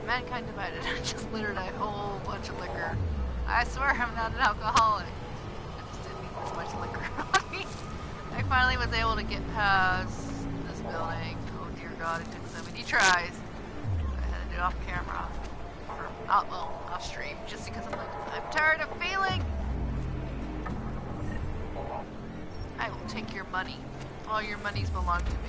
Mankind divided. I just littered a whole bunch of liquor. I swear I'm not an alcoholic. I just didn't need this much liquor on me. I finally was able to get past this building. Oh dear God, it took so many tries. I had to do it off camera. Or, off stream. Just because I'm like, I'm tired of failing. I will take your money. All your monies belong to me.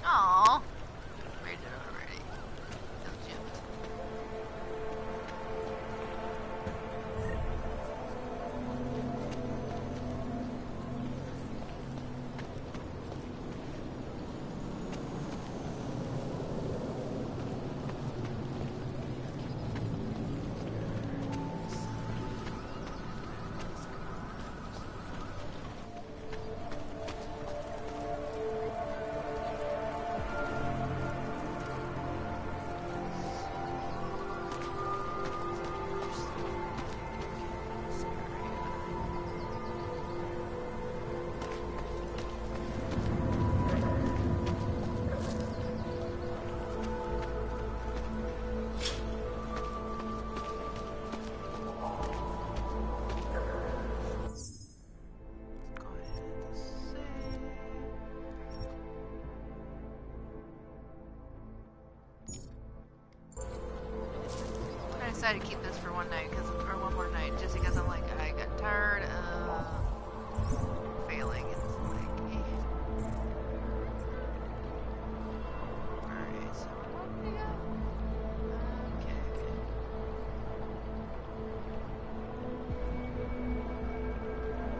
Aww. Made it already. Legit. I decided to keep this for one night, or one more night, just because I'm like, I got tired of failing. It's like, alright, so where did we go? Okay.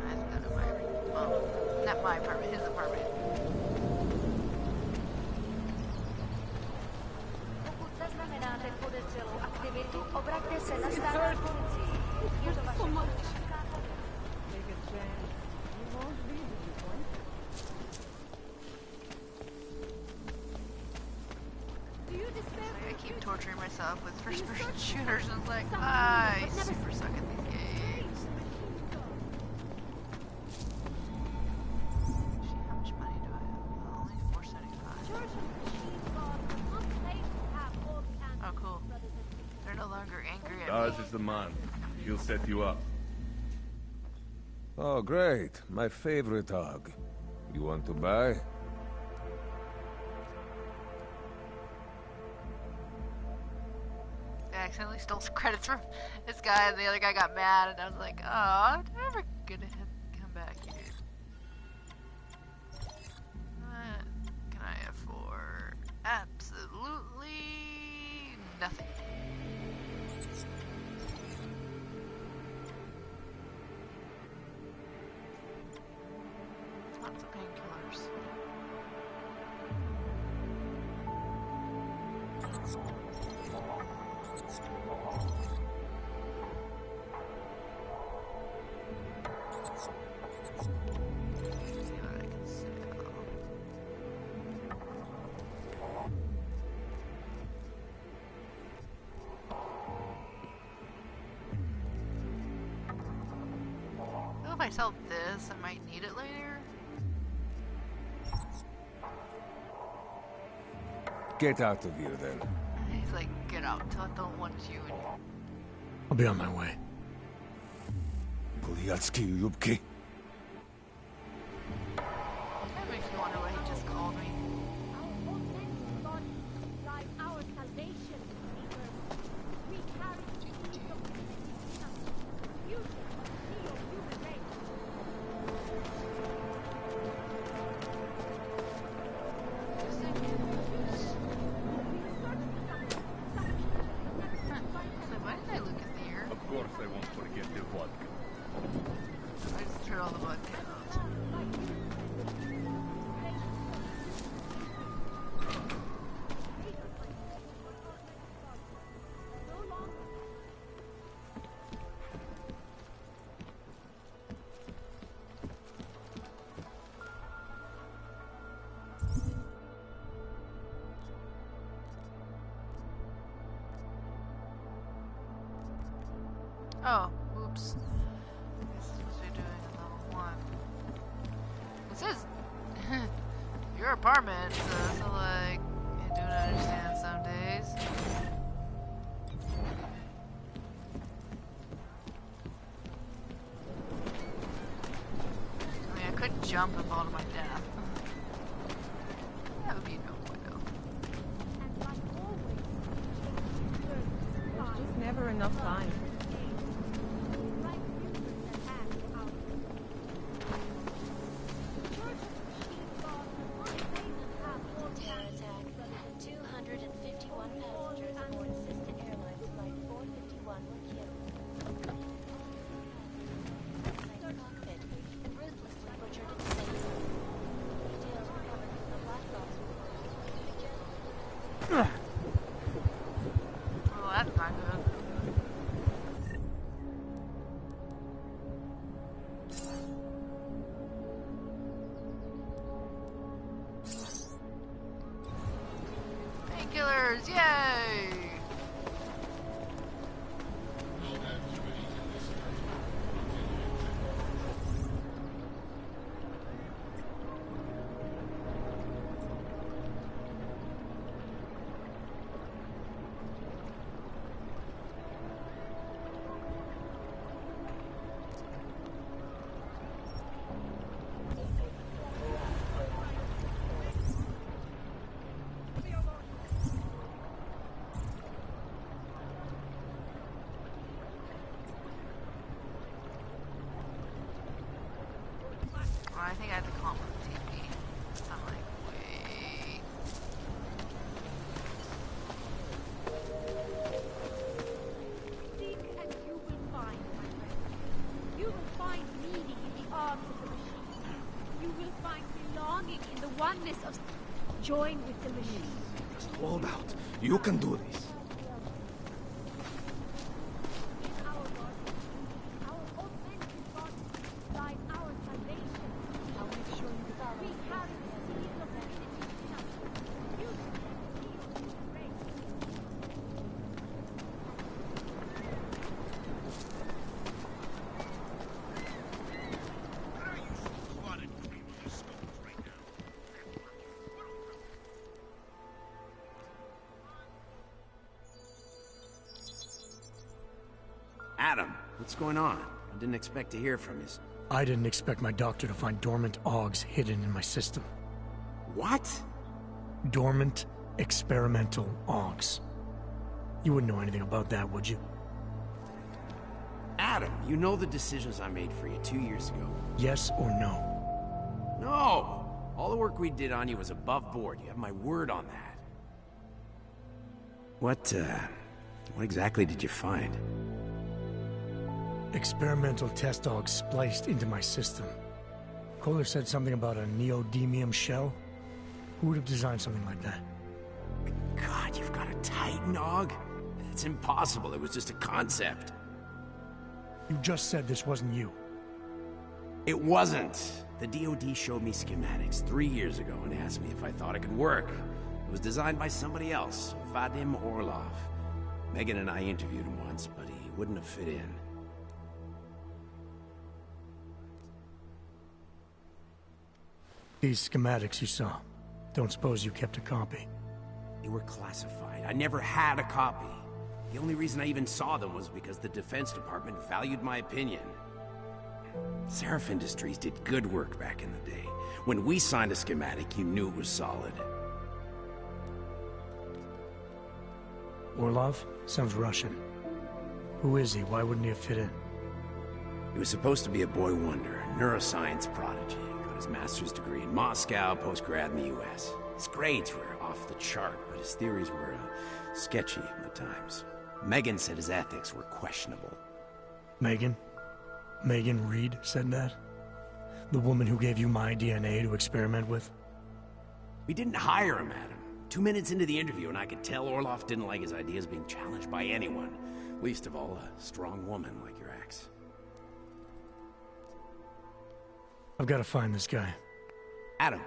I have to go to my, well, not my apartment, his apartment. Obraťte se na stálou funkci. Je to vaše politická I keep torturing myself with first-person shooters, and it's like, I super suck at these games. How much money do I have? Only $4.75. Oh, cool. They're no longer angry at me. Ours is the man. He'll set you up. Oh, great. My favorite hog. You want to buy? I accidentally stole some credits from this guy, and the other guy got mad, and I was like, oh, I'm never gonna come back here. What can I afford? Absolutely nothing. Lots of painkillers. See what I can sell. Well, if I sell this, I might need it later. Get out of here, then. He's like, get out, I don't want you anymore. I'll be on my way. Kuliacki Lubki. That makes me wonder why he just called me. So why did I look in the air? Of course they won't forget the vodka. I just Oh, oops. This is supposed to be doing a level 1. It says your apartment, so like, I don't understand some days. I mean, I could jump and fall to my death. That would be no bueno. There's just never enough time. Terror attack. 251 passengers aboard Sister Airlines Flight 451 were killed. Inside cockpit, ruthlessly butchered its face. Details recovered from the black box Oh, that's not good. Painkillers, yay! Well, I think I have to calm with the TV. I'm like, wait. Seek and you will find, my friend. You will find meaning in the arms of the machine. You will find belonging in the oneness of... Join with the machine. Just hold out. You can do this. In our God, our authentic God, lies our salvation. I'll make sure you follow We us. carry the seeds of divinity within us. You shall feel His grace. Adam, what's going on? I didn't expect to hear from you. I didn't expect my doctor to find dormant augs hidden in my system. What? Dormant experimental augs. You wouldn't know anything about that, would you? Adam, you know the decisions I made for you 2 years ago. Yes or no? No! All the work we did on you was above board. You have my word on that. What exactly did you find? Experimental test augs spliced into my system. Kohler said something about a neodymium shell. Who would have designed something like that? God, you've got a Titan Aug? It's impossible. It was just a concept. You just said this wasn't you. It wasn't. The DoD showed me schematics 3 years ago and asked me if I thought it could work. It was designed by somebody else, Vadim Orlov. Megan and I interviewed him once, but he wouldn't have fit in. These schematics you saw. Don't suppose you kept a copy? They were classified. I never had a copy. The only reason I even saw them was because the Defense Department valued my opinion. Seraph Industries did good work back in the day. When we signed a schematic, you knew it was solid. Orlov? Sounds Russian. Who is he? Why wouldn't he have fit in? He was supposed to be a boy wonder, a neuroscience prodigy. Got his master's degree in Moscow, post-grad in the U.S. His grades were off the chart, but his theories were sketchy at times. Megan said his ethics were questionable. Megan? Megan Reed said that? The woman who gave you my DNA to experiment with? We didn't hire him, Adam. 2 minutes into the interview, and I could tell Orlov didn't like his ideas being challenged by anyone. Least of all, a strong woman like your ex. I've got to find this guy. Adam,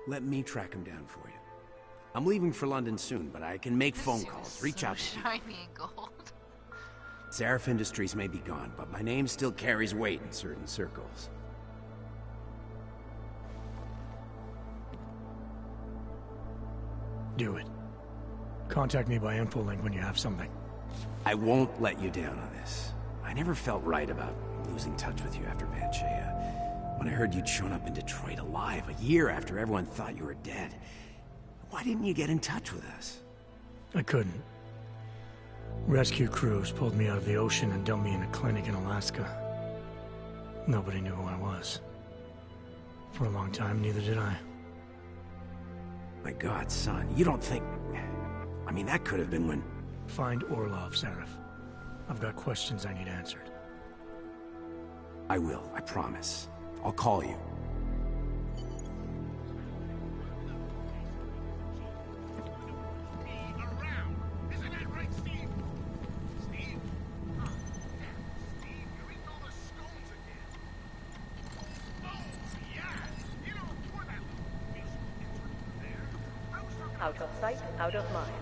let me track him down for you. I'm leaving for London soon, but I can make phone Suit calls. is Reach so out to you. shiny and gold. Seraph Industries may be gone, but my name still carries weight in certain circles. Do it. Contact me by infolink when you have something. I won't let you down on this. I never felt right about losing touch with you after Panchea. When I heard you'd shown up in Detroit alive a year after everyone thought you were dead, why didn't you get in touch with us? I couldn't. Rescue crews pulled me out of the ocean and dumped me in a clinic in Alaska. Nobody knew who I was. For a long time, neither did I. My God, son, you don't think... I mean, that could have been when... Find Orlov, Seraph. I've got questions I need answered. I will, I promise. I'll call you. Out of sight, out of mind.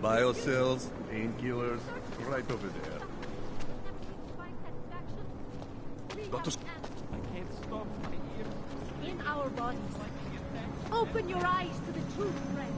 Biocells, painkillers, right over there. Doctor, I can't stop my ears. In our bodies. Open your eyes to the truth, friend.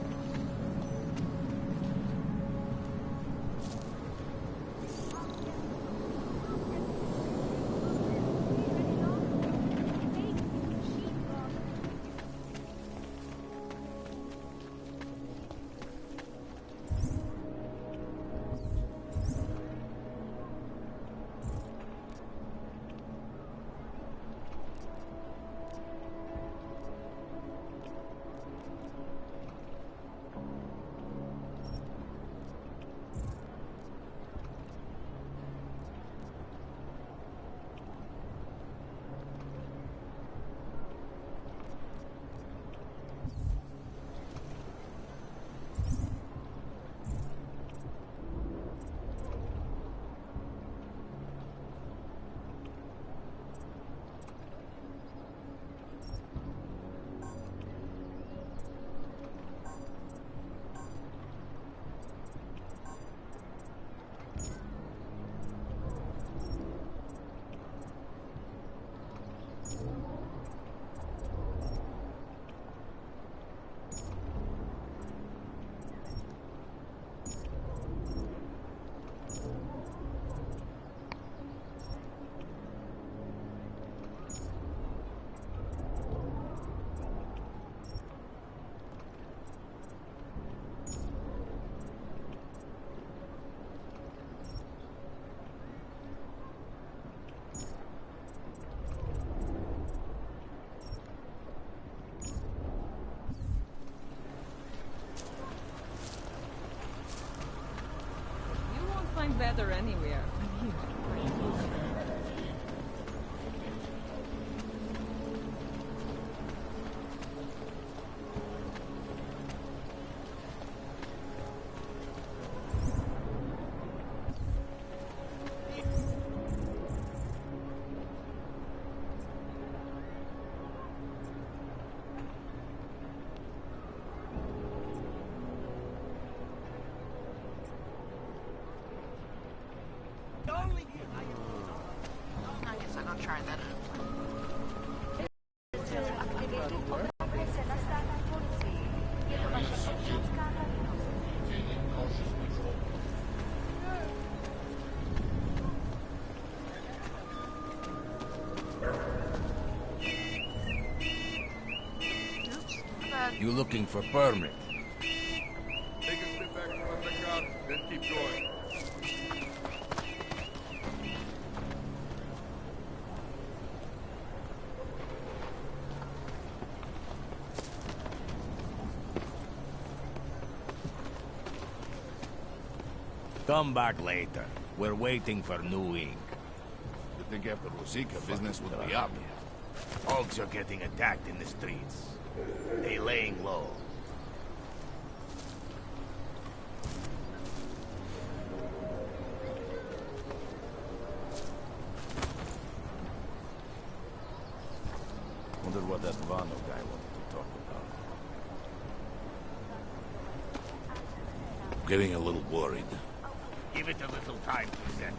Better anywhere. I guess I'm gonna try that out. Oops, my bad. You looking for permit? Then keep going. Come back later. We're waiting for new ink. You think after Rosika, business would be up? Folks are getting attacked in the streets. They laying low. Wonder what that Vano guy wanted to talk about. Getting a little worried. Give it a little time to settle.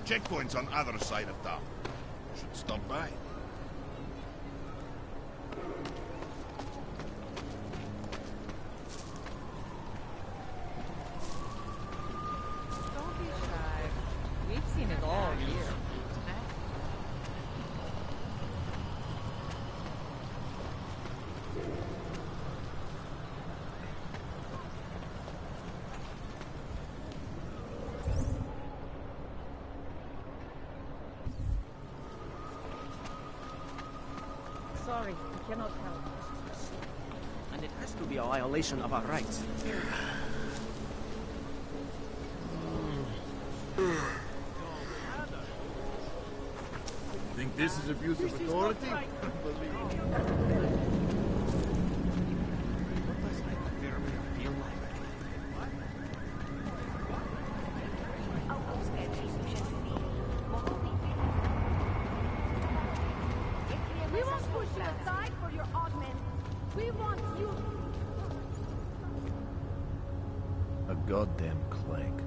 Checkpoints on other side of town. Should stop by. Don't be shy. We've seen it all here. Sorry, I cannot help. And it has to be a violation of our rights. Think this is abuse of authority? We won't push you aside for your augment. We want you. A goddamn clank.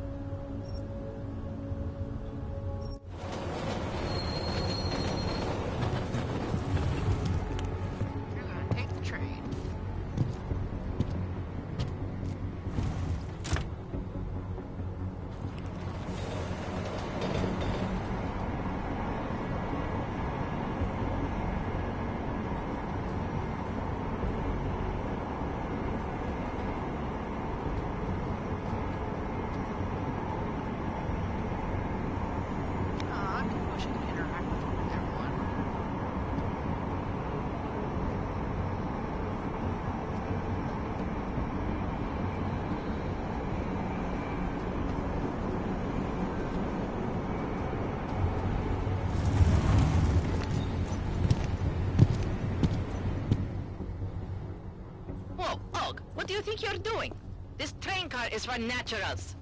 You're gonna take the train. I wish I could interact with everyone. Whoa, Og, what do you think you're doing? This train car is for naturals.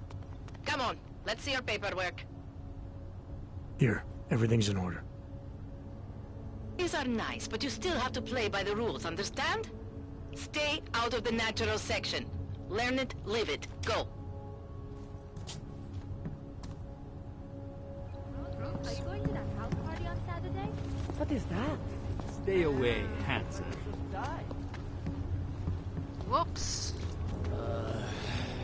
Come on, let's see your paperwork. Here, everything's in order. These are nice, but you still have to play by the rules, understand? Stay out of the natural section. Learn it, live it. Go. Are you going to that house party on Saturday? What is that? Stay away, handsome. Whoops.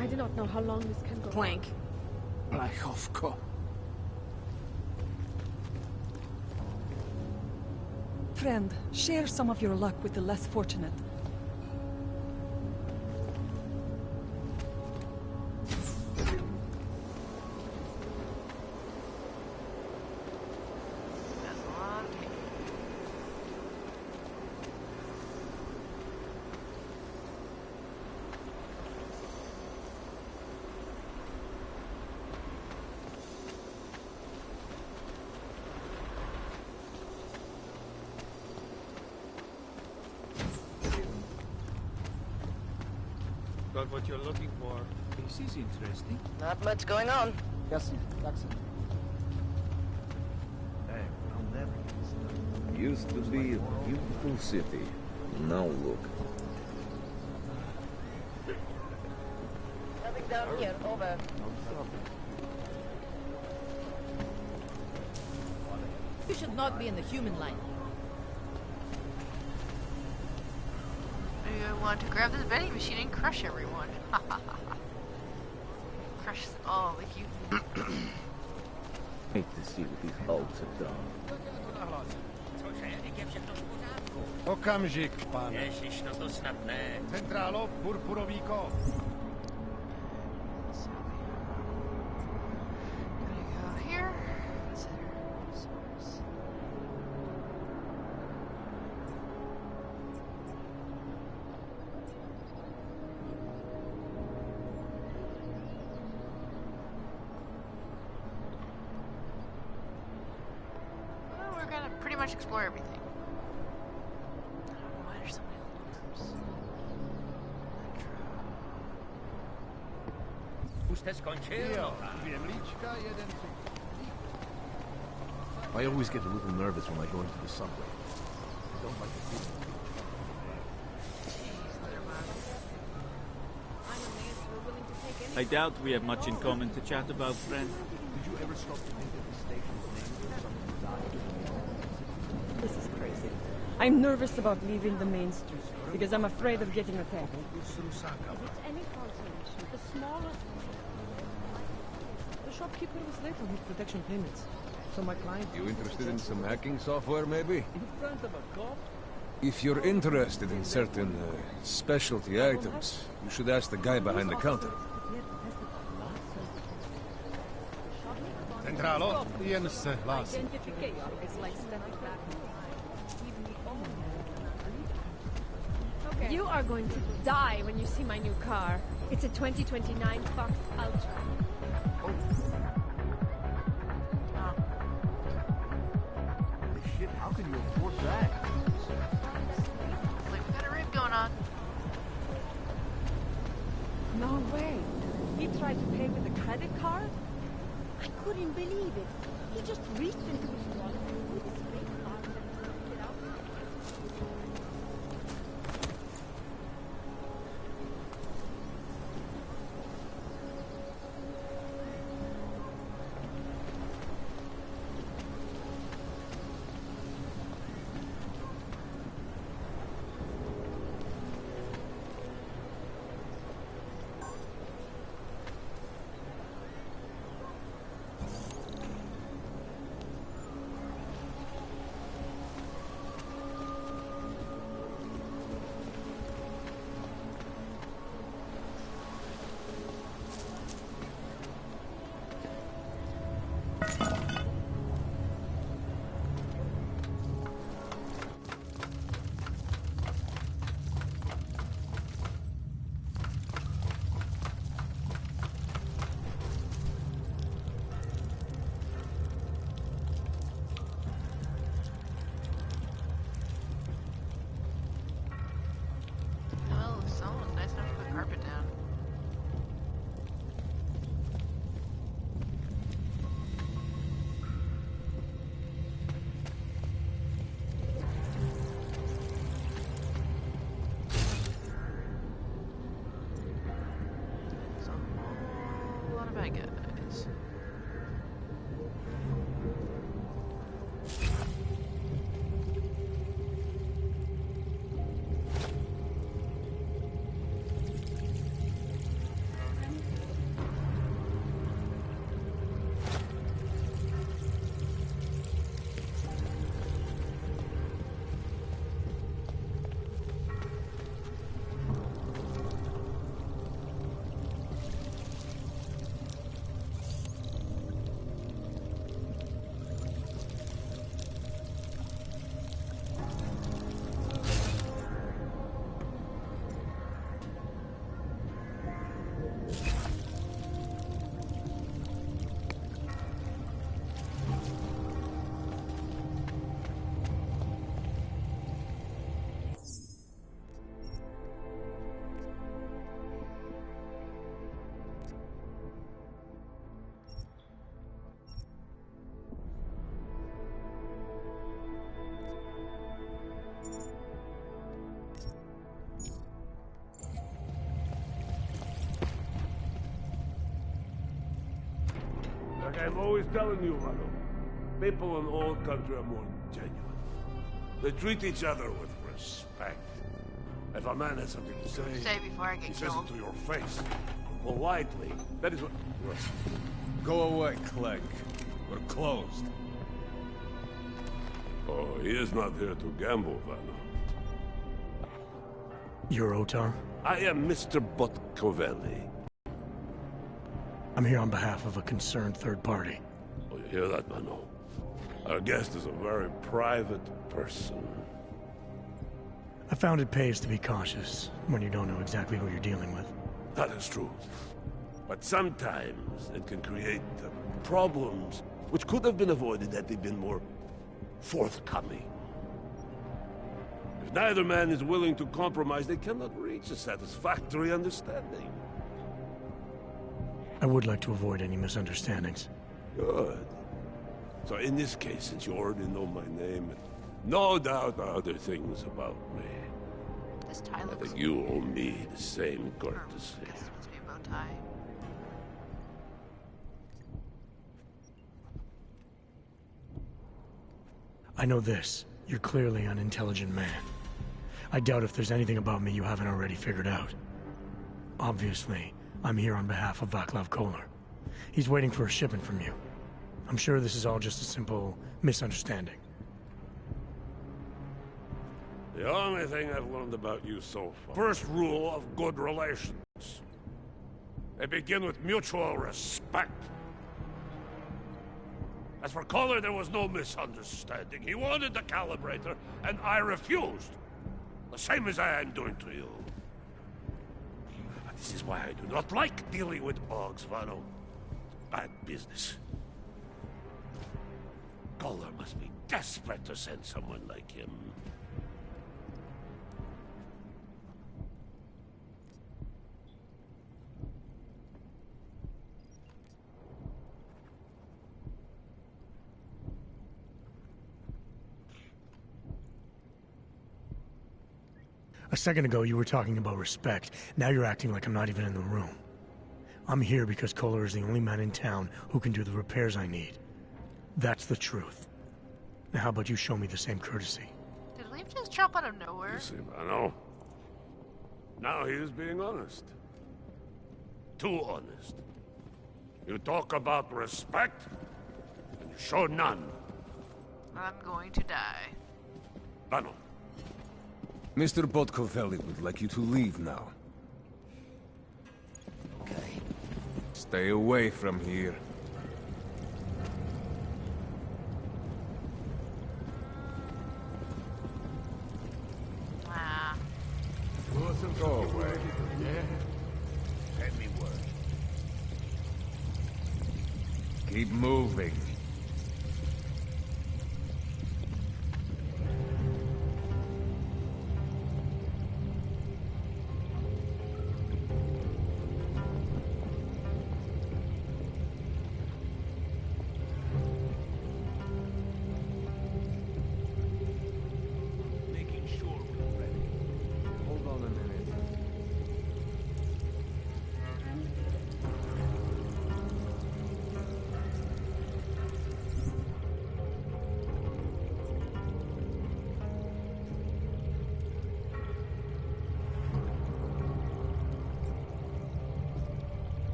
I do not know how long this can go. Clank. Lajovko. Friend, share some of your luck with the less fortunate. That's a lot of cake. Got what you're looking for. This is interesting. Not much going on. Jackson. Hey, I'll never get this. Used to be a beautiful city. Now look. Nothing down here. Over. You should not be in the human line. I want to grab this vending machine and crush everyone. Crush all the you. Hate to see what these hulks have done. Okamžik, pane. Centrálo, purpurový kód. much explore everything. Why are there so many alarms? I always get a little nervous when I go into the subway. I don't like the feeling. I doubt we have much in common to chat about, friend. Did you ever stop to think that the station's name was something died? This is crazy. I'm nervous about leaving the main street because I'm afraid of getting attacked. If it's any consolation, the smallest... The shopkeeper was late on his protection payments. So my client... You interested in some hacking software, maybe? In front of a cop? If you're interested in certain specialty items, you should ask the guy behind the counter. Centralo, jen se hlásí. Identification is like stepping back in time. Okay. You are going to die when you see my new car. It's a 2029 Fox Ultra. Shit, how can you afford that? Like, we got a raid going on. No way. He tried to pay with a credit card? I couldn't believe it. He just reached into his wallet with his fake card and took it out. Like I'm always telling you, Mano, people in all country are more genuine. They treat each other with respect. If a man has something to say, before I get he says killed. it to your face. Politely. That is what... Go away, Clegg. We're closed. Oh, he is not here to gamble, Vanna. You're Otar? I am Mr. Botkovelli. I'm here on behalf of a concerned third party. Oh, you hear that, Mano? Our guest is a very private person. I found it pays to be cautious when you don't know exactly who you're dealing with. That is true. But sometimes it can create problems which could have been avoided had they been more forthcoming. If neither man is willing to compromise, they cannot reach a satisfactory understanding. I would like to avoid any misunderstandings. Good. So in this case, since you already know my name, and no doubt other things about me, This tie I looks think you owe me the same courtesy. I guess it must be a bow tie. I know this. You're clearly an intelligent man. I doubt if there's anything about me you haven't already figured out. Obviously, I'm here on behalf of Vaclav Kolar. He's waiting for a shipment from you. I'm sure this is all just a simple misunderstanding. The only thing I've learned about you so far. First rule of good relations. They begin with mutual respect. As for Kohler, there was no misunderstanding. He wanted the calibrator, and I refused. The same as I am doing to you. But this is why I do not like dealing with Oggs, Vano. Bad business. Kohler must be desperate to send someone like him. A second ago, you were talking about respect. Now you're acting like I'm not even in the room. I'm here because Kolar is the only man in town who can do the repairs I need. That's the truth. Now how about you show me the same courtesy? Did Leaf just drop out of nowhere? You see, Vano. Now he is being honest. Too honest. You talk about respect, and you show none. I'm going to die. Vano. Mr. Botkovelli would like you to leave now. Okay. Stay away from here. Ah. Go away. Yeah? Send me word. Keep moving.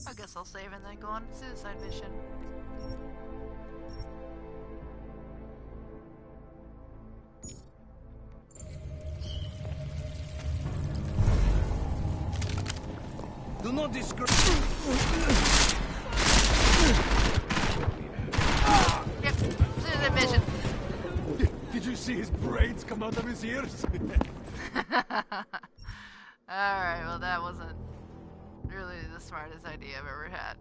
I guess I'll save and then go on a suicide mission. Do not disgrace. Yep, suicide mission. Did you see his braids come out of his ears? Alright, well that wasn't really the smartest idea I've ever had.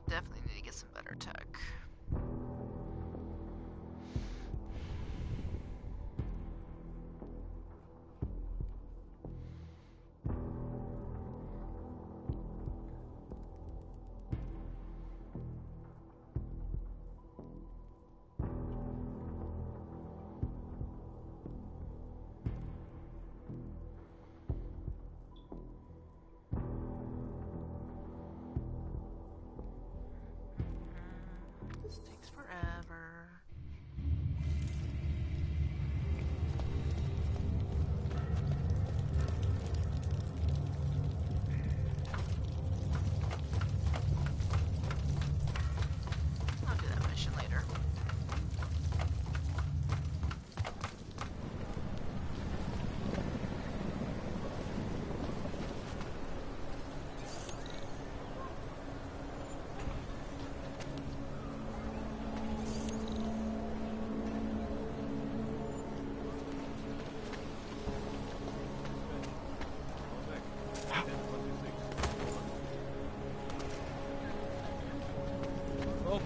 Definitely need to get some better tech.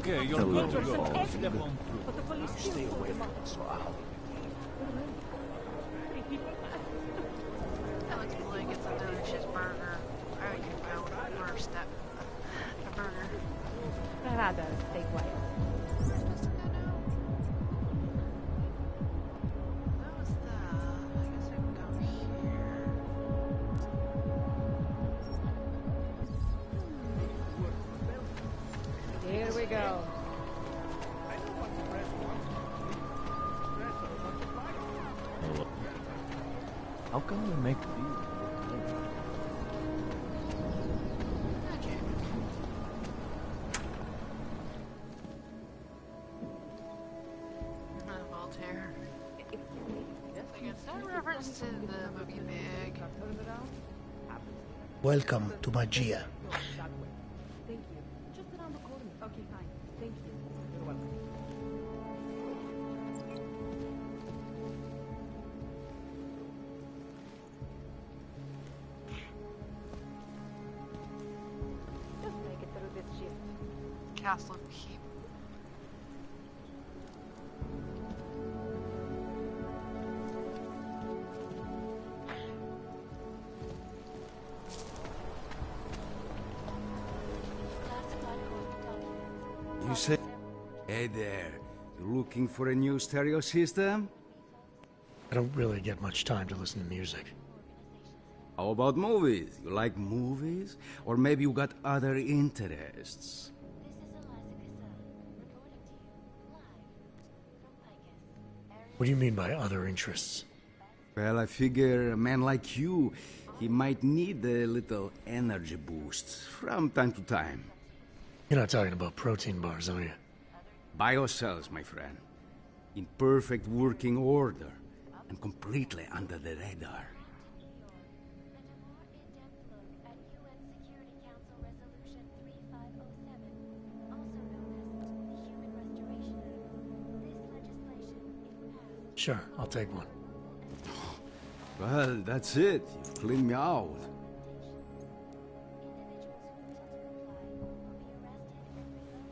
Okay, you're Hello, good to go. Paul. Step on through. But the police Stay away from this foul. That looks like it's a delicious burger. I would go for a step. A burger. Rather, stay quiet. Here we go. How can we make these? Voltaire. Is that reference to the movie Big? Welcome to Magia. Thank you. Just around the corner. Okay, fine. Thank you. You're welcome. Just make it through this shift. Castle Keep. You say... Hey there. You looking for a new stereo system? I don't really get much time to listen to music. How about movies? You like movies? Or maybe you got other interests? What do you mean by other interests? Well, I figure a man like you, he might need a little energy boost from time to time. You're not talking about protein bars, are you? Biocells, my friend. In perfect working order. And completely under the radar. Sure, I'll take one. Well, that's it. You've cleaned me out.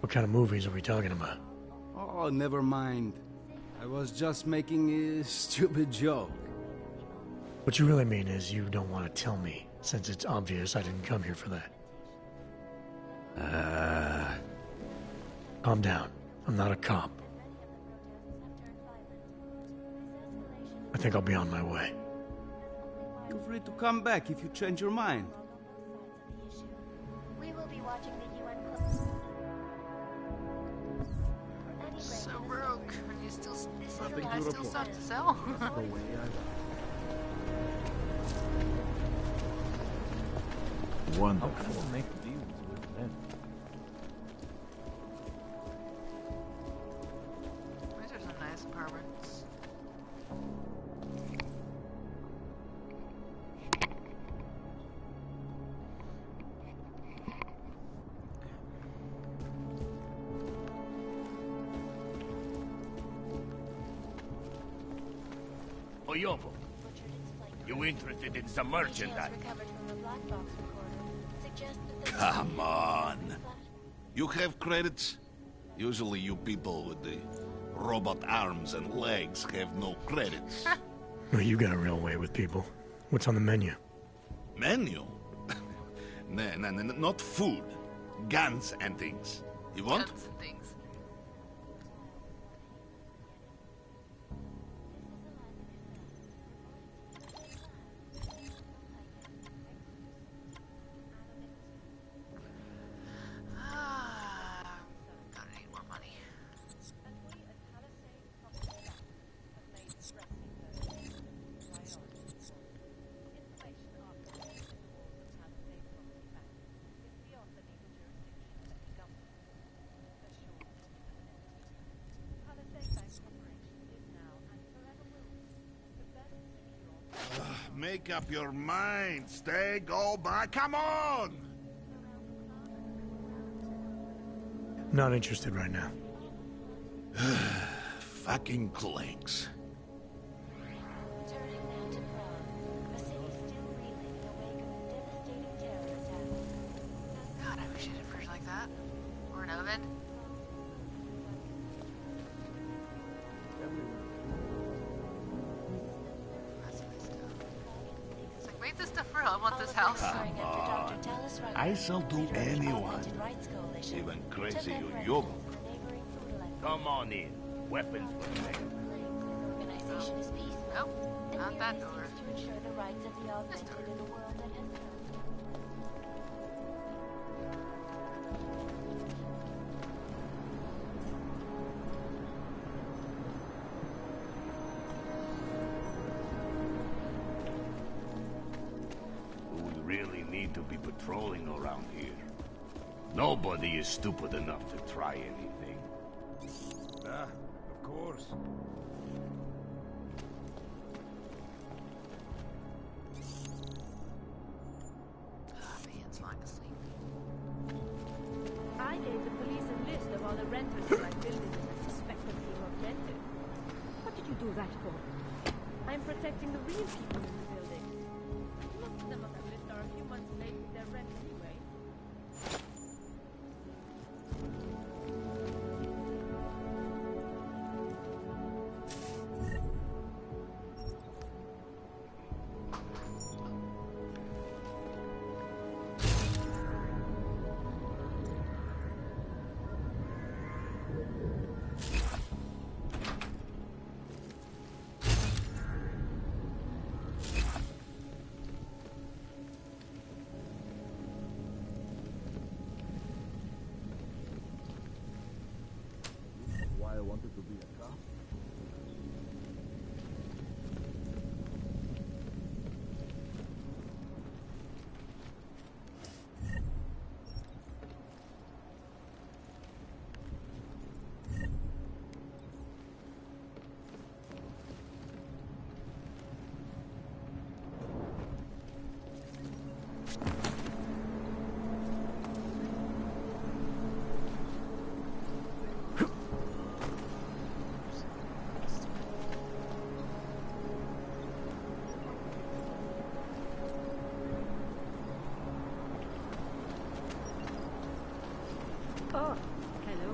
What kind of movies are we talking about? Oh, never mind. I was just making a stupid joke. What you really mean is you don't want to tell me, since it's obvious I didn't come here for that. Calm down. I'm not a cop. I think I'll be on my way. Feel free to come back if you change your mind. We will be watching the UN close. So broke. And you still I still stuff to sell. Wonderful. How can we make deals with them? These are some nice apartments. Oyobo, you interested in some merchandise? Come on. You have credits? Usually you people with the robot arms and legs have no credits. Well, you got a real way with people. What's on the menu? Menu? No, not food. Guns and things. You want? Guns and things. Gotta need more money. Make up your mind. Stay, go back. Come on! Not interested right now. Fucking clinks. God, I wish I had a fridge like that. Or an oven. take this stuff for real. I want this house. Come on. I shall do anyone. Even crazy you look. Come on in. Weapons for sale. Organization is peaceful. Nope, not that door. To ensure the rights of the augmented in a world that has none. We really need to be patrolling around here. Nobody is stupid enough to try anything. Ah, of course. Man's falling asleep. I gave the police a list of all the renters in my building that I suspect of being augmented. What did you do that for? I'm protecting the real people in the building. Most of them on that list are a few months late with their rent anyway. Why I wanted to be a cop? Oh, hello.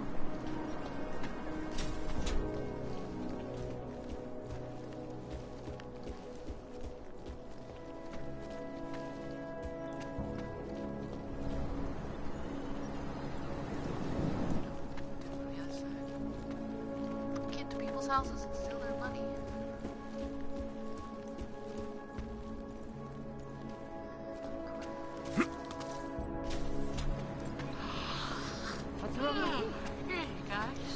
The other side. Get to people's houses and steal their money. What's wrong with you? Here you guys.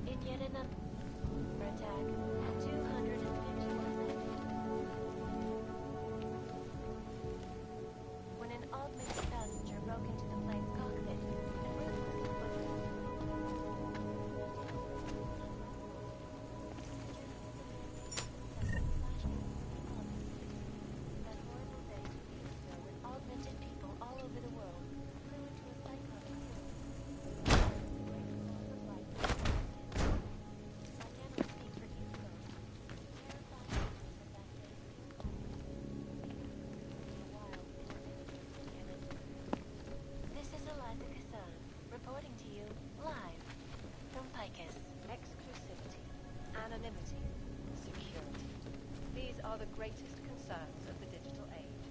In yet another attack, 251 men. When an augmented passenger broke into the plane's cockpit and ruthlessly that horrible day 2 weeks ago when augmented people all over the world flew into a cyclone. This is Eliza Kassan, reporting to you live from Picus. Exclusivity, anonymity, security. These are the greatest concerns of the digital age.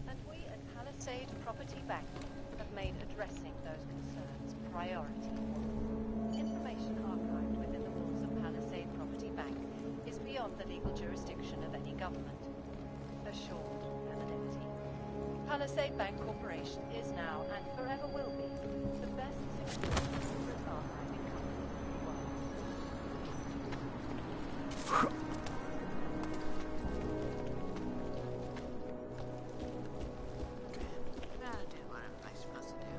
And we at Palisade Property Bank have made addressing those concerns priority. Information archived within the walls of Palisade Property Bank is beyond the legal jurisdiction of any government. Assured anonymity. Palisade Bank Corporation is now and forever will be the best secure corporate archiving company in the world. Gotta do what am I supposed to do?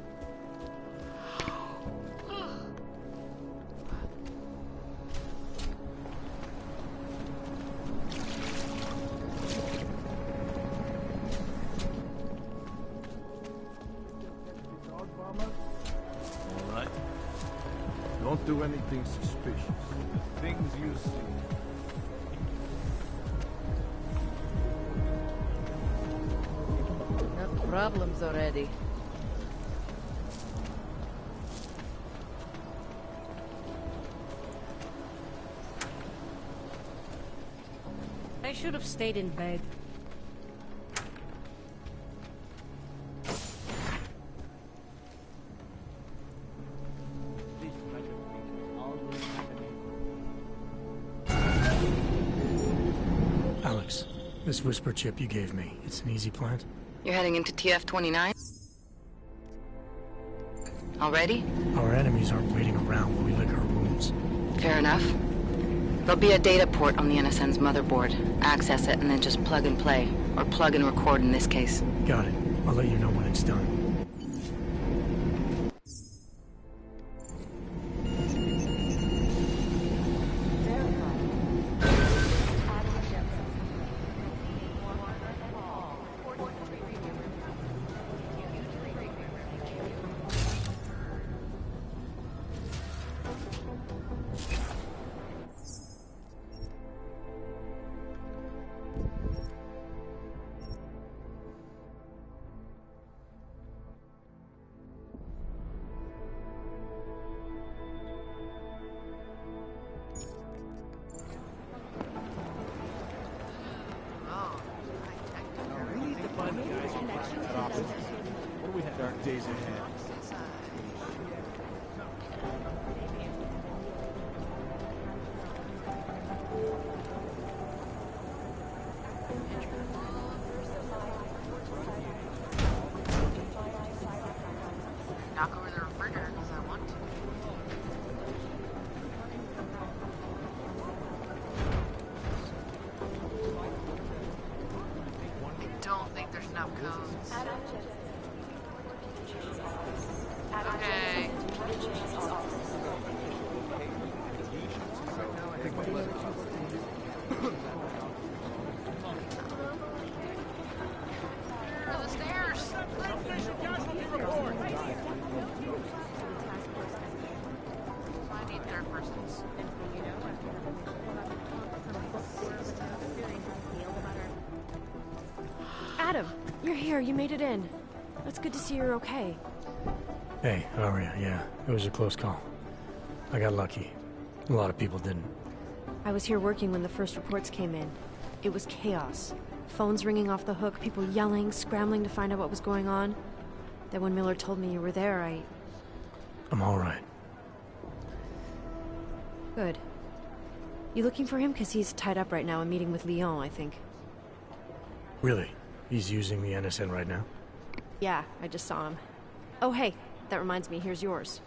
Don't do anything suspicious. Things you see. Got problems already. I should have stayed in bed. Alex, this whisper chip you gave me, it's an easy plant? You're heading into TF-29? Already? Our enemies aren't waiting around while we lick our wounds. Fair enough. There'll be a data port on the NSN's motherboard. Access it and then just plug and play. Or plug and record in this case. Got it. I'll let you know when it's done. What do we have? Dark days ahead. Knock over the refrigerator because I want to. I don't think there's enough codes. Okay. Where are the stairs? I need third persons. Adam, you're here. You made it in. It's good to see you're okay. Hey, Aria, yeah, it was a close call. I got lucky. A lot of people didn't. I was here working when the first reports came in. It was chaos. Phones ringing off the hook, people yelling, scrambling to find out what was going on. Then when Miller told me you were there, I'm all right. Good. You looking for him? Because he's tied up right now and meeting with Lyon, I think. Really? He's using the NSN right now? Yeah, I just saw him. Oh, hey, that reminds me, here's yours.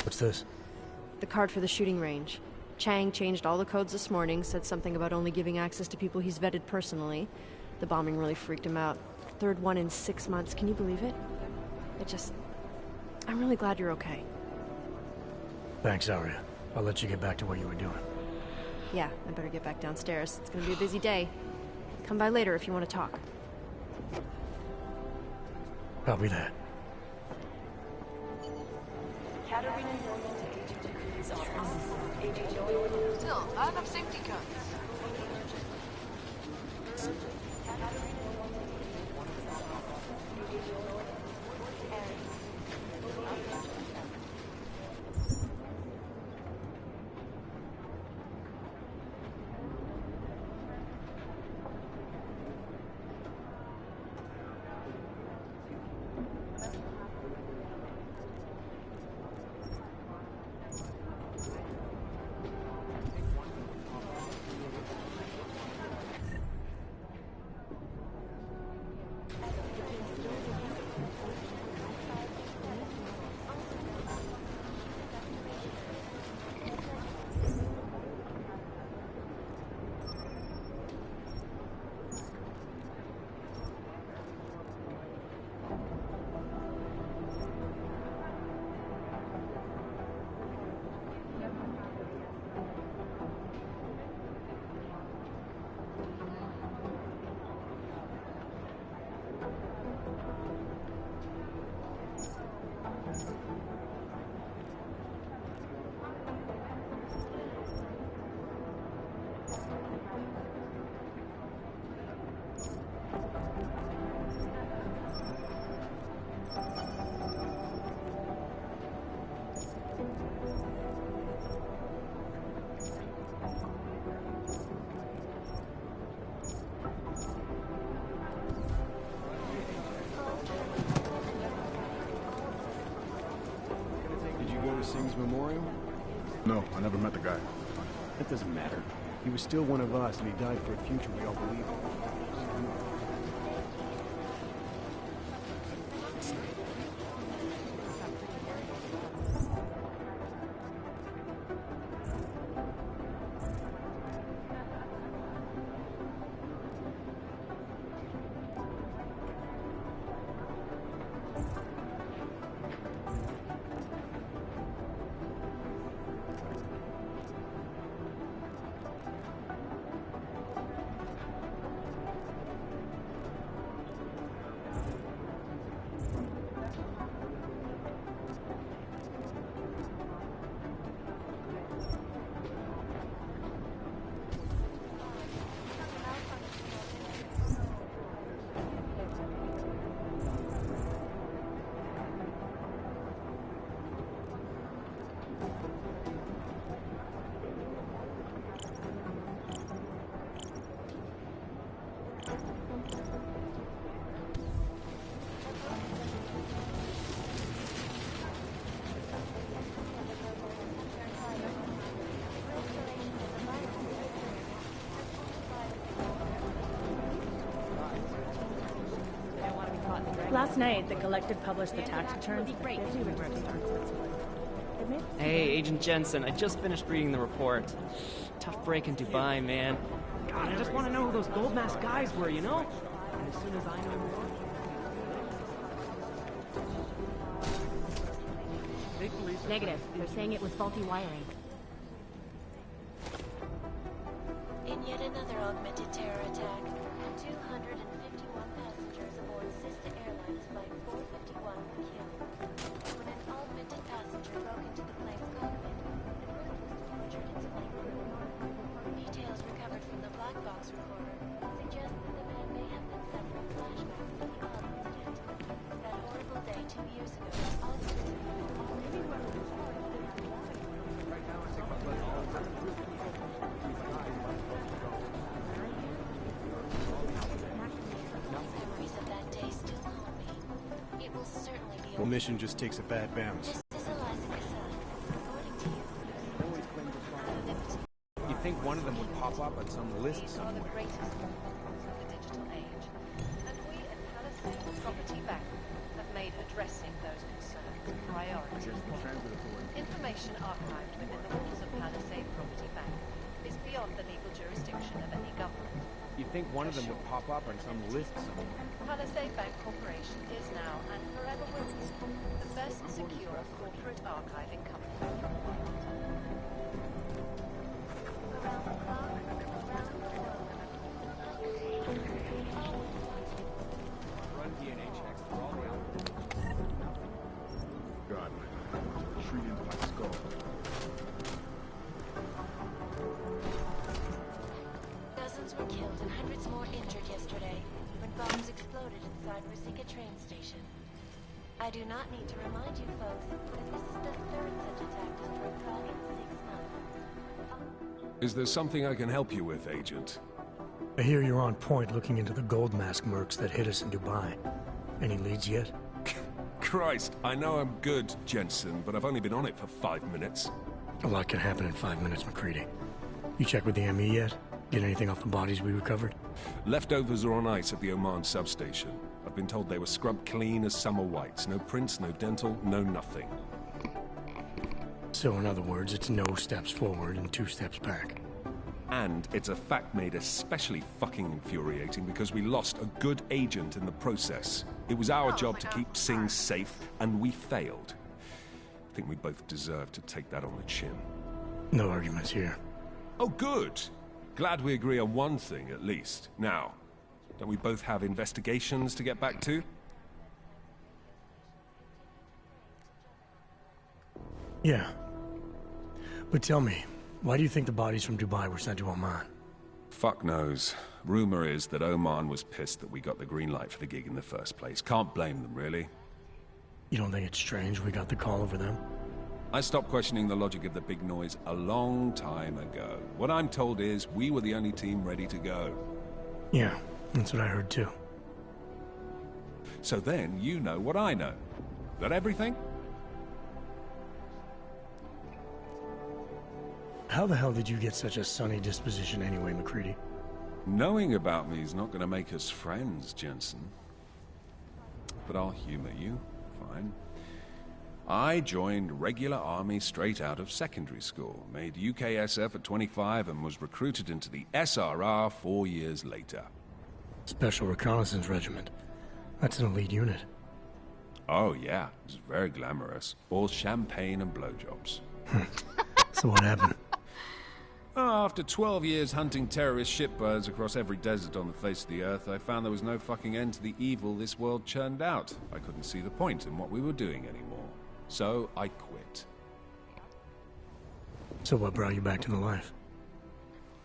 What's this? The card for the shooting range. Chang changed all the codes this morning, said something about only giving access to people he's vetted personally. The bombing really freaked him out. Third one in 6 months, can you believe it? I'm really glad you're okay. Thanks, Aria. I'll let you get back to what you were doing. Yeah, I better get back downstairs. It's gonna be a busy day. Come by later if you want to talk. Copy that. Still, not enough safety codes. to Singh's memorial? No, I never met the guy. That doesn't matter. He was still one of us, and he died for a future we all believe in. Last night, the Collective published the tax returns. Hey, Agent Jensen, I just finished reading the report. Tough break in Dubai, man. God, I just want to know who those gold mask guys were, you know? And as soon as I know more... Negative. They're saying it was faulty wiring. In yet another augmented terror attack, 251 passengers aboard Sister Airlines Flight 451 were killed. When an augmented passenger broke into the plane's cockpit, the pilot was tortured its flight. Details recovered from the black box recorder suggest that the man may have been suffering flashbacks to the Oz incident. That horrible day 2 years ago, all memories of that day still haunt me. It will certainly be The mission just takes a bad bounce. This is Eliza Cassan, reporting to you. You'd think one of them would pop up on some list These are the somewhere. greatest concerns of the digital age, and we at Palisade Property Bank have made addressing those concerns a priority. Information archived within the walls of Palisade Property Bank is beyond the legal jurisdiction of any government. You'd think one of them would pop up on some list somewhere. Palisade Bank Corporation is now and forever will be the best secure corporate archiving company. Run DNA checks for all the God, man. Shriek into my skull. Dozens were killed and hundreds more injured yesterday when bombs exploded inside Rosika train station. I do not need to remind you folks that this is the third such attack destroyed Prague in 6 months. Is there something I can help you with, Agent? I hear you're on point looking into the gold mask mercs that hit us in Dubai. Any leads yet? Christ, I know I'm good, Jensen, but I've only been on it for 5 minutes. A lot can happen in 5 minutes, McCready. You check with the ME yet? Get anything off the bodies we recovered? Leftovers are on ice at the Oman substation. I've been told they were scrubbed clean as summer whites. No prints, no dental, no nothing. So in other words, it's no steps forward and 2 steps back. And it's a fact made especially fucking infuriating because we lost a good agent in the process. It was our job to keep Singh safe, and we failed. I think we both deserve to take that on the chin. No arguments here. Oh, good. Glad we agree on one thing, at least. Now, don't we both have investigations to get back to? Yeah. But tell me, why do you think the bodies from Dubai were sent to Oman? Fuck knows. Rumor is that Oman was pissed that we got the green light for the gig in the first place. Can't blame them, really. You don't think it's strange we got the call over them? I stopped questioning the logic of the big noise a long time ago. What I'm told is we were the only team ready to go. Yeah, that's what I heard too. So then you know what I know. That everything? How the hell did you get such a sunny disposition anyway, McCready? Knowing about me is not going to make us friends, Jensen. But I'll humor you. Fine. I joined regular army straight out of secondary school, made UKSF at 25, and was recruited into the SRR 4 years later. Special Reconnaissance Regiment. That's an elite unit. Oh yeah, it's very glamorous. All champagne and blowjobs. So what happened? After 12 years hunting terrorist shitbirds across every desert on the face of the earth, I found there was no fucking end to the evil this world churned out. I couldn't see the point in what we were doing anymore. So I quit. So what brought you back to the life?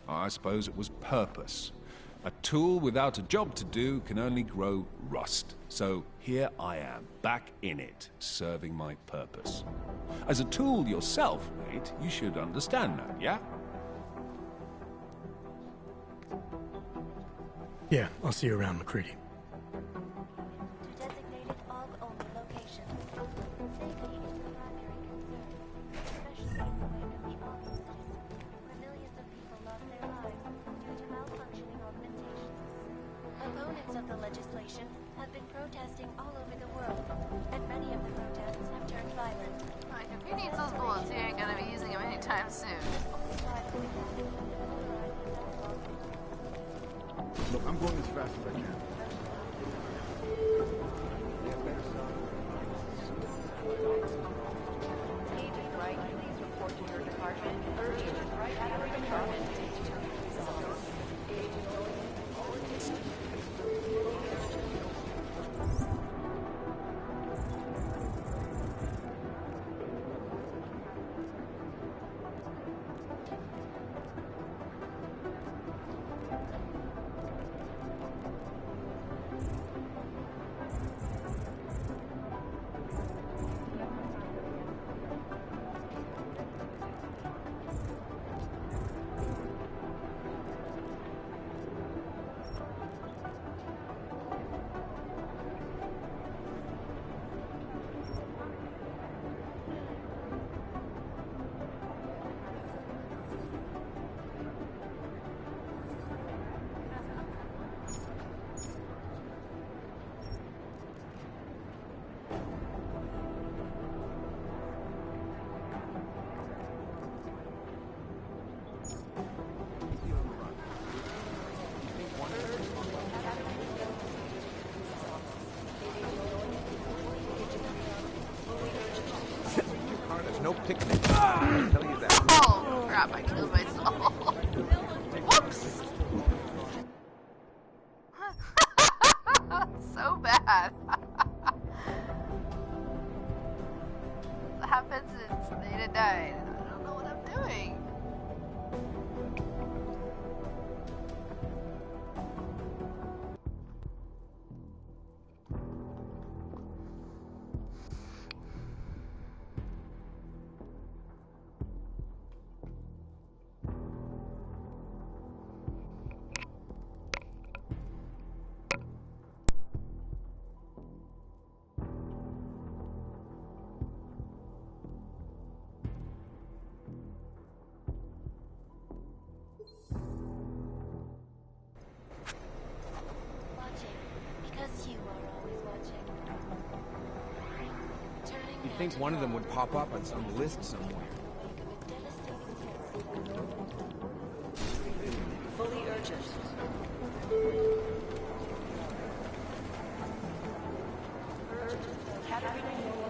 I suppose it was purpose. A tool without a job to do can only grow rust. So here I am, back in it, serving my purpose. As a tool yourself, mate, you should understand that, yeah? Yeah, I'll see you around, McCready. To designated AUG-only location. Safety is the primary concern, especially in the wake of the AUG incident, where millions of people lost their lives due to malfunctioning augmentations. Opponents of the legislation have been protesting all over the world, and many of the protests have turned violent. Like, if he needs those bullets, he ain't gonna be using them anytime soon. Look, I'm going as fast as I can. Agent Wright, please report to your department. Agent Wright at your department. No picnic. I'll tell you that. Oh, crap, I killed myself. Whoops! So bad. What happens is Nada died. I don't know what I'm doing. You'd think one of them would pop up on some list somewhere. Fully urgent. Category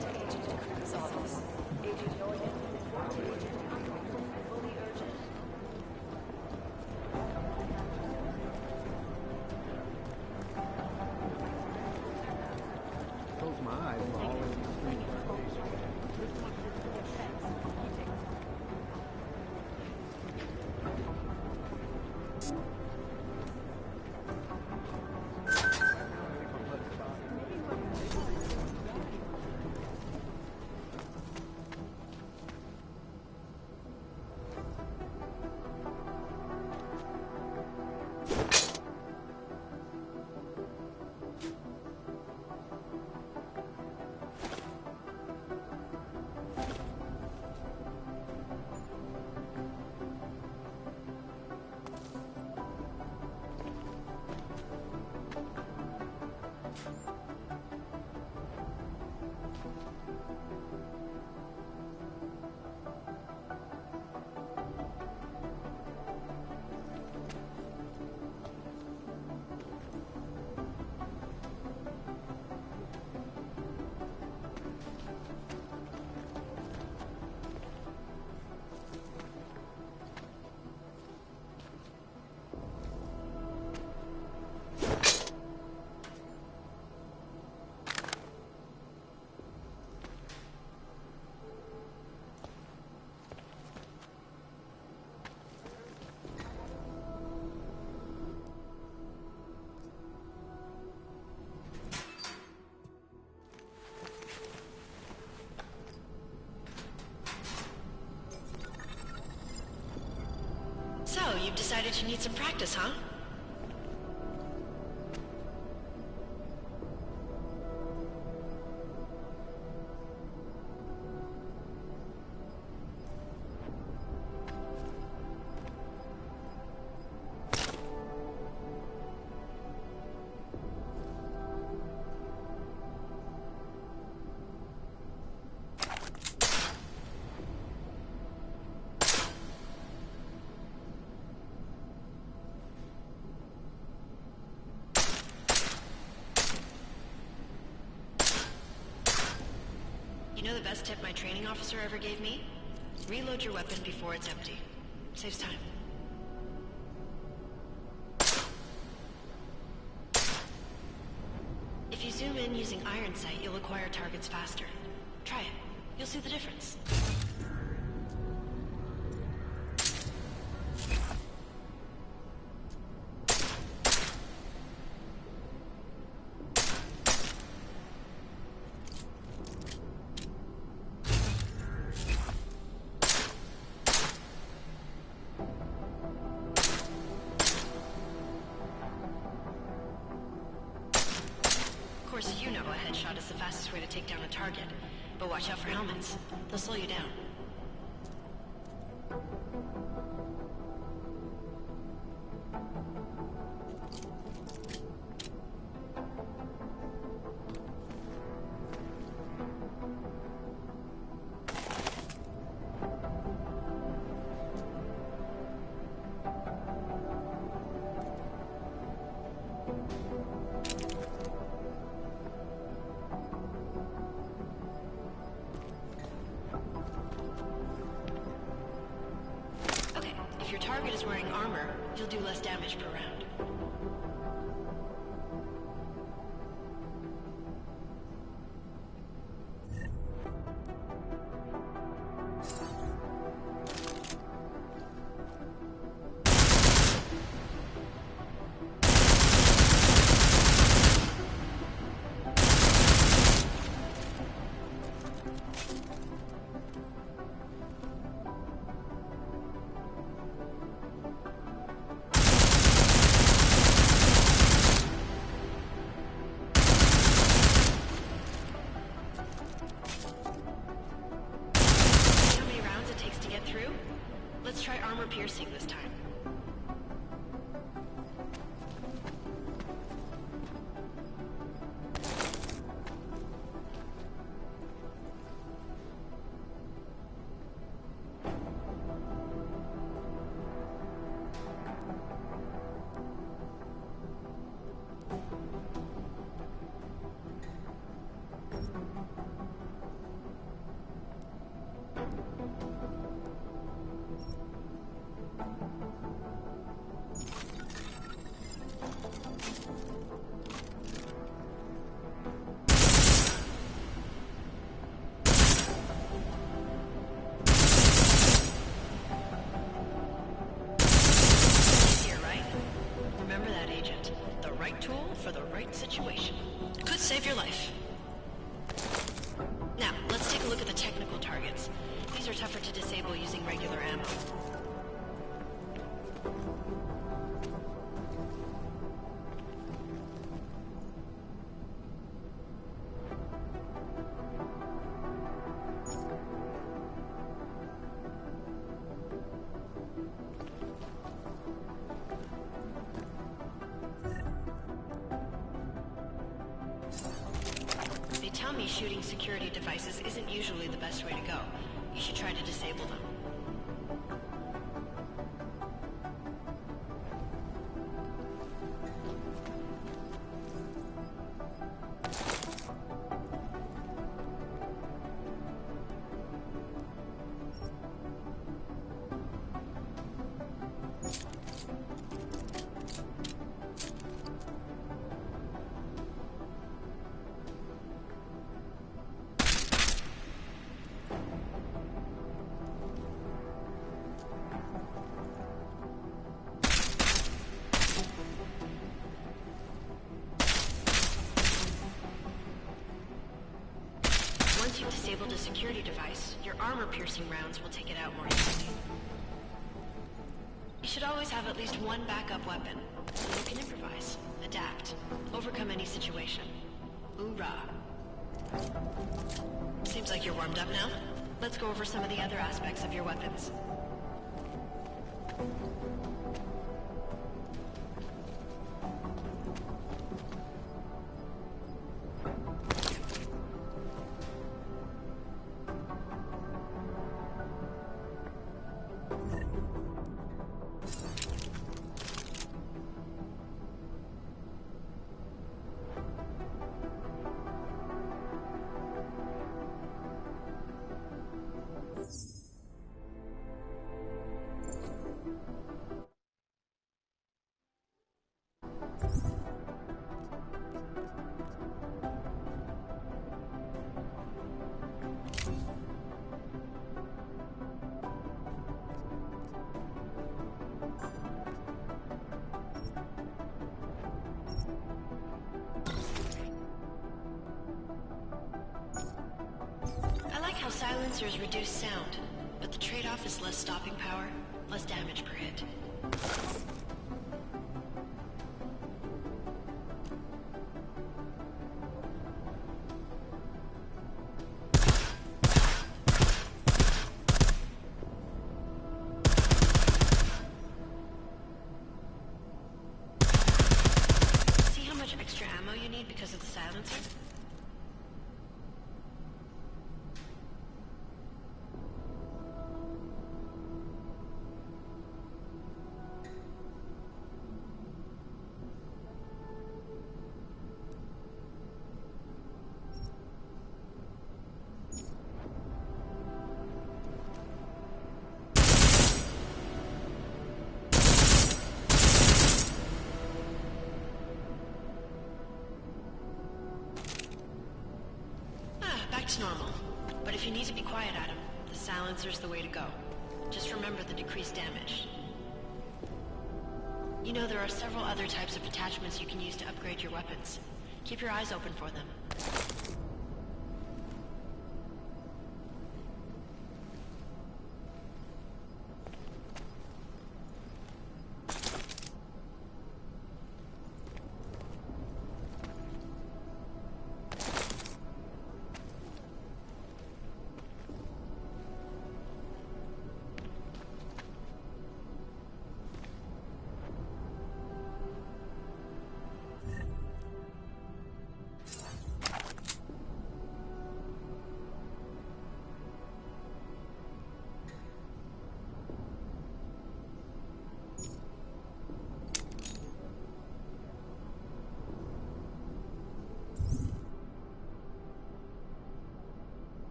to Agent Cruz's office. Agent Noyan, report to Agent fully urgent. Close my eyes. I'm always you've decided you need some practice, huh? You know the best tip my training officer ever gave me? Reload your weapon before it's empty. Saves time. If you zoom in using iron sight, you'll acquire targets faster. Try it. You'll see the difference. Of course, you know a headshot is the fastest way to take down a target, but watch out for helmets. They'll slow you down. If your target is wearing armor, you'll do less damage per round. Let's try armor piercing this time. For the right situation. Could save your life. Now, let's take a look at the technical targets. These are tougher to disable using regular ammo. Tell me shooting security devices isn't usually the best way to go. You should try to disable them. Once you've disabled a security device, your armor-piercing rounds will take it out more easily. You should always have at least one backup weapon. So you can improvise, adapt, overcome any situation. Hoorah. Seems like you're warmed up now. Let's go over some of the other aspects of your weapons. Silencers reduce sound, but the trade-off is less stopping power, less damage per hit. See how much extra ammo you need because of the silencer? Normal. But if you need to be quiet, Adam, the silencer's the way to go. Just remember the decreased damage. You know, there are several other types of attachments you can use to upgrade your weapons. Keep your eyes open for them.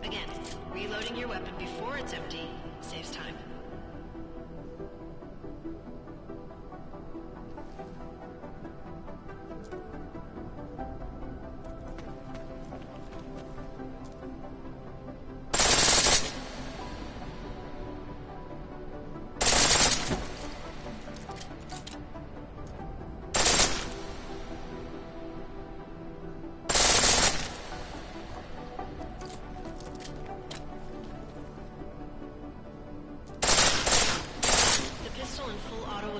Again, reloading your weapon before it's empty saves time.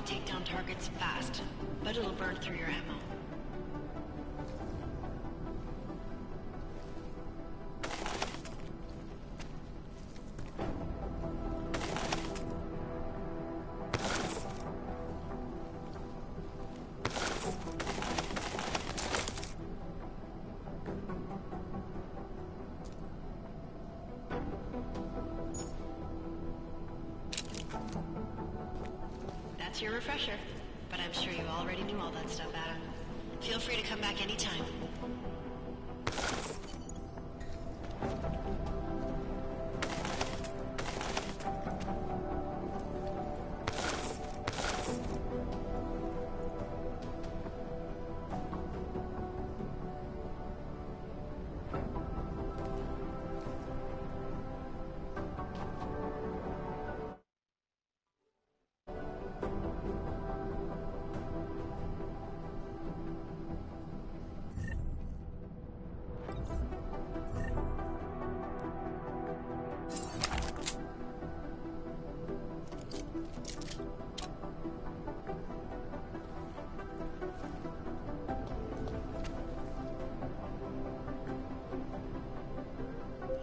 Take down targets fast, but it'll burn through your ammo. That's your refresher. But I'm sure you already knew all that stuff, Adam. Feel free to come back anytime.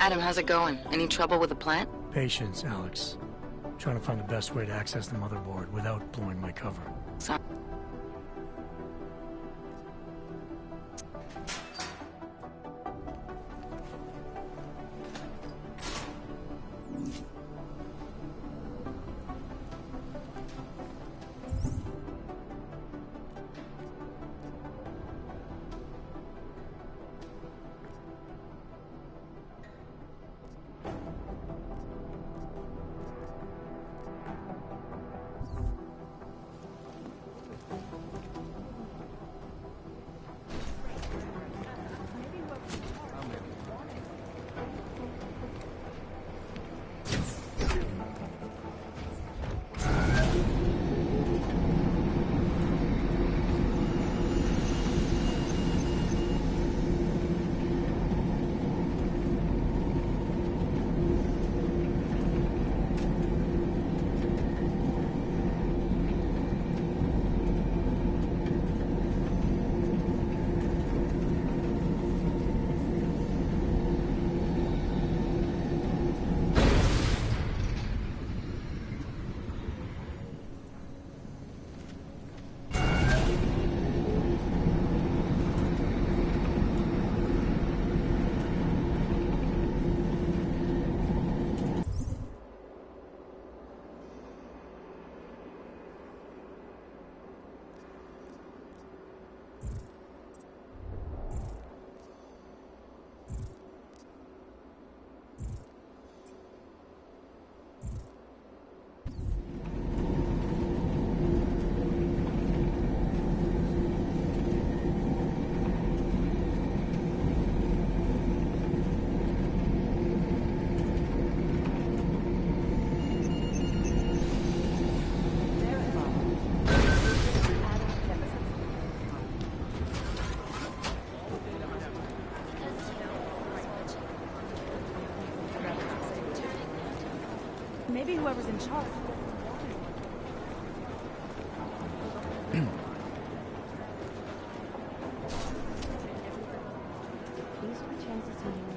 Adam, how's it going? Any trouble with the plant? Patience, Alex. Trying to find the best way to access the motherboard without blowing my cover. Maybe whoever's in charge. These are the chances he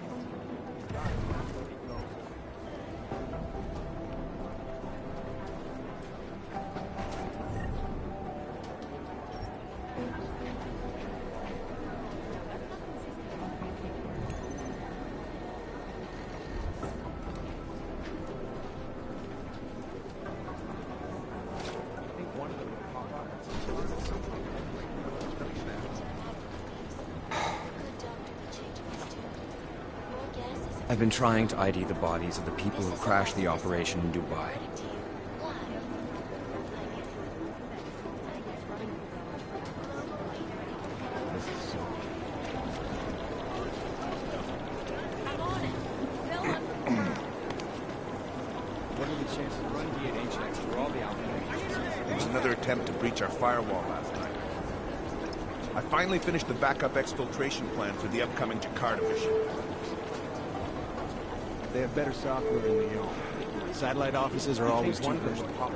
I've been trying to ID the bodies of the people who crashed the operation in Dubai. What are the chances of running DNA checks for all the outfits? It was another attempt to breach our firewall last night. I finally finished the backup exfiltration plan for the upcoming Jakarta mission. They have better software in Lyon. Satellite offices are always too versatile.